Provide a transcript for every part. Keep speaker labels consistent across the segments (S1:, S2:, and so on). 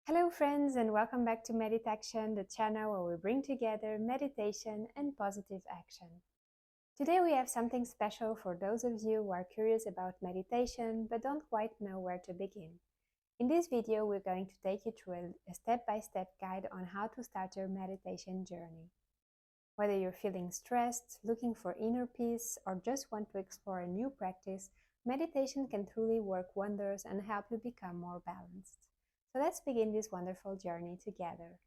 S1: Hello friends, and welcome back to Meditaction, the channel where we bring together meditation and positive action. Today we have something special for those of you who are curious about meditation but don't quite know where to begin. In this video we're going to take you through a step-by-step guide on how to start your meditation journey. Whether you're feeling stressed, looking for inner peace, or just want to explore a new practice, meditation can truly work wonders and help you become more balanced. So let's begin this wonderful journey together.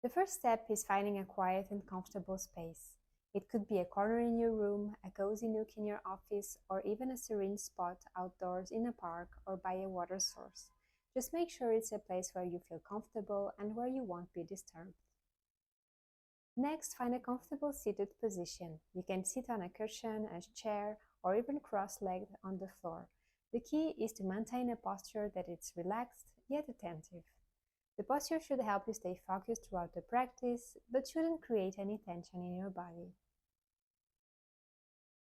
S1: The first step is finding a quiet and comfortable space. It could be a corner in your room, a cozy nook in your office, or even a serene spot outdoors in a park or by a water source. Just make sure it's a place where you feel comfortable and where you won't be disturbed. Next, find a comfortable seated position. You can sit on a cushion, a chair, or even cross-legged on the floor. The key is to maintain a posture that is relaxed yet attentive. The posture should help you stay focused throughout the practice, but shouldn't create any tension in your body.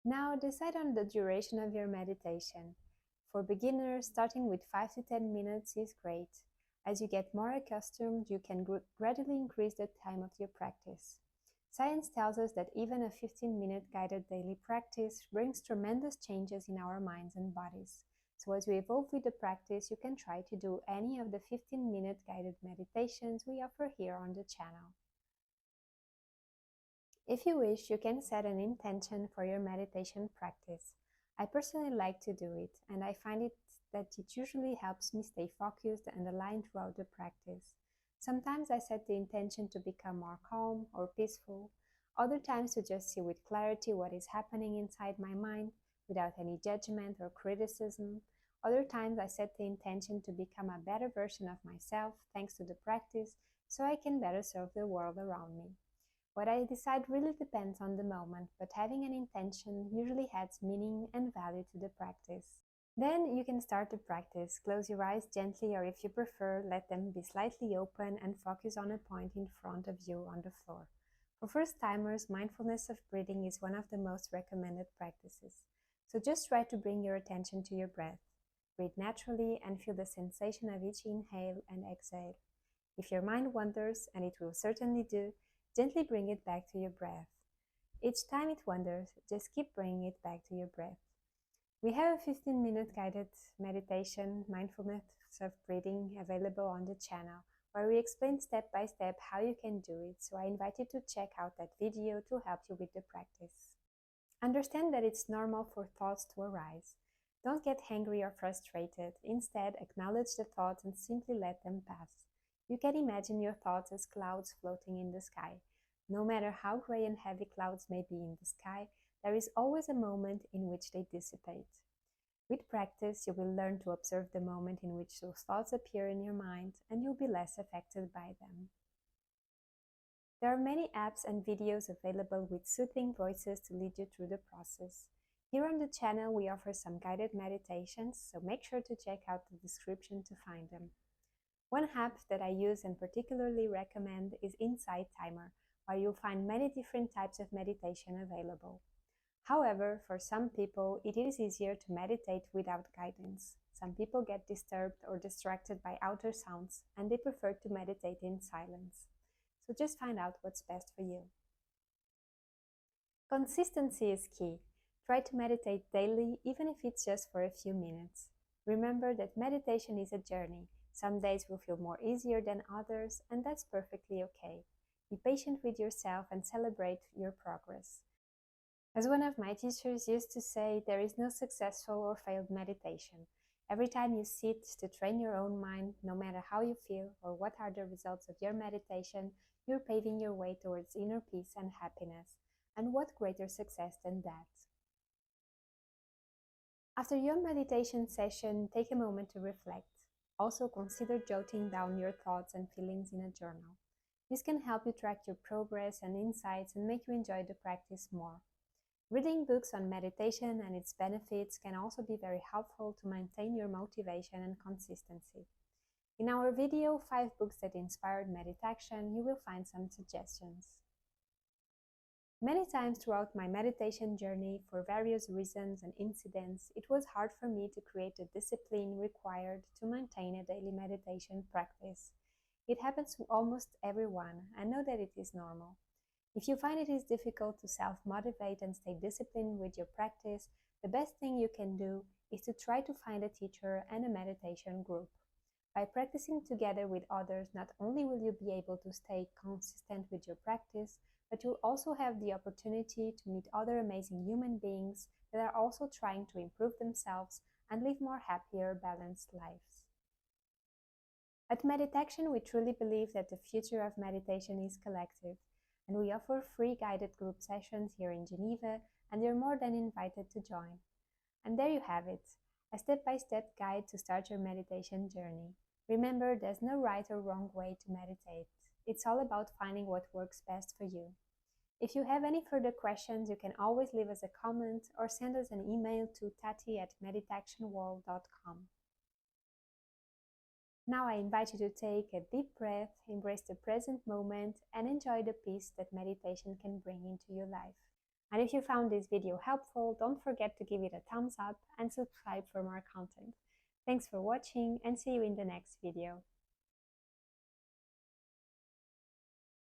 S1: Now decide on the duration of your meditation. For beginners, starting with 5 to 10 minutes is great. As you get more accustomed, you can gradually increase the time of your practice. Science tells us that even a 15-minute guided daily practice brings tremendous changes in our minds and bodies. So as we evolve with the practice, you can try to do any of the 15-minute guided meditations we offer here on the channel. If you wish, you can set an intention for your meditation practice. I personally like to do it, and I find that it usually helps me stay focused and aligned throughout the practice. Sometimes I set the intention to become more calm or peaceful, other times to just see with clarity what is happening inside my mind without any judgment or criticism. Other times I set the intention to become a better version of myself thanks to the practice so I can better serve the world around me. What I decide really depends on the moment, but having an intention usually adds meaning and value to the practice. Then you can start the practice. Close your eyes gently, or if you prefer, let them be slightly open and focus on a point in front of you on the floor. For first-timers, mindfulness of breathing is one of the most recommended practices. So just try to bring your attention to your breath. Breathe naturally and feel the sensation of each inhale and exhale. If your mind wanders, and it will certainly do, gently bring it back to your breath. Each time it wanders, just keep bringing it back to your breath. We have a 15-minute guided meditation, mindfulness of breathing, available on the channel, where we explain step by step how you can do it, so I invite you to check out that video to help you with the practice. Understand that it's normal for thoughts to arise. Don't get angry or frustrated. Instead, acknowledge the thoughts and simply let them pass. You can imagine your thoughts as clouds floating in the sky. No matter how gray and heavy clouds may be in the sky, there is always a moment in which they dissipate. With practice, you will learn to observe the moment in which those thoughts appear in your mind, and you'll be less affected by them. There are many apps and videos available with soothing voices to lead you through the process. Here on the channel, we offer some guided meditations, so make sure to check out the description to find them. One app that I use and particularly recommend is Insight Timer, where you'll find many different types of meditation available. However, for some people, it is easier to meditate without guidance. Some people get disturbed or distracted by outer sounds, and they prefer to meditate in silence. So just find out what's best for you. Consistency is key. Try to meditate daily, even if it's just for a few minutes. Remember that meditation is a journey. Some days will feel more easier than others, and that's perfectly okay. Be patient with yourself and celebrate your progress. As one of my teachers used to say, there is no successful or failed meditation. Every time you sit to train your own mind, no matter how you feel or what are the results of your meditation, you're paving your way towards inner peace and happiness. And what greater success than that? After your meditation session, take a moment to reflect. Also consider jotting down your thoughts and feelings in a journal. This can help you track your progress and insights and make you enjoy the practice more. Reading books on meditation and its benefits can also be very helpful to maintain your motivation and consistency. In our video, 5 books that inspired meditation, you will find some suggestions. Many times throughout my meditation journey, for various reasons and incidents, it was hard for me to create the discipline required to maintain a daily meditation practice. It happens to almost everyone, and know that it is normal. If you find it is difficult to self-motivate and stay disciplined with your practice, the best thing you can do is to try to find a teacher and a meditation group. By practicing together with others, not only will you be able to stay consistent with your practice, but you'll also have the opportunity to meet other amazing human beings that are also trying to improve themselves and live more happier, balanced lives. At Meditaction, we truly believe that the future of meditation is collective, and we offer free guided group sessions here in Geneva, and you're more than invited to join. And there you have it, a step-by-step guide to start your meditation journey. Remember, there's no right or wrong way to meditate. It's all about finding what works best for you. If you have any further questions, you can always leave us a comment or send us an email to tati@meditactionworld.com. Now I invite you to take a deep breath, embrace the present moment, and enjoy the peace that meditation can bring into your life. And if you found this video helpful, don't forget to give it a thumbs up and subscribe for more content. Thanks for watching, and see you in the next video.